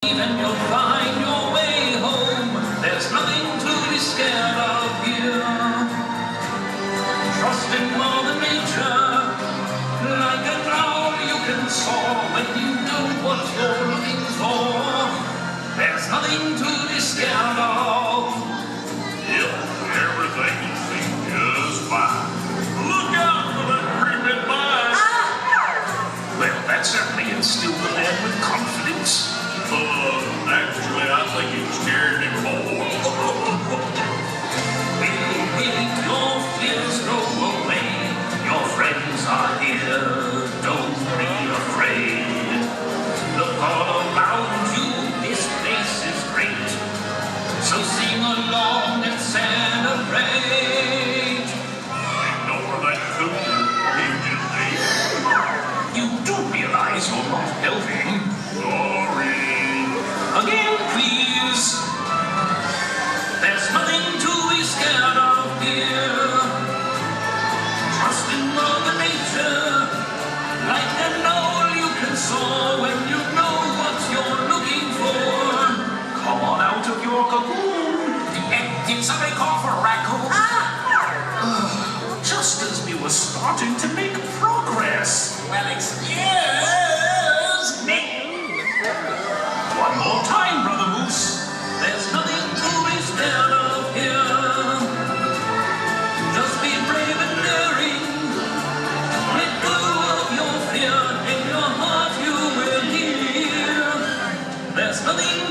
And you'll find your way home. There's nothing to be scared of here. Trust in Mother Nature, like an owl you can soar when you know what you're looking for. There's nothing to be scared of. Yep, everything will seem just fine. Look out for that creeping vine! Well, that certainly instilled the lad with confidence. Actually, I think it scared him more. Make your fears go away. Your friends are here. Don't be afraid. Look all around you. This place is great. So sing along and celebrate. Ignore that cougar. He just ate. You do realize you're not helping. Sorry. Again, please. There's nothing to be scared of here. Trust in Mother Nature. Like an owl you can soar when you know what you're looking for. Come on out of your cocoon. Did somebody call for a raccoon? Just as we were starting to make progress. Well, excuse me. One more time, Brother Moose. There's nothing to be scared of here. Just be brave and daring. Let go of your fear. In your heart you will hear. There's nothing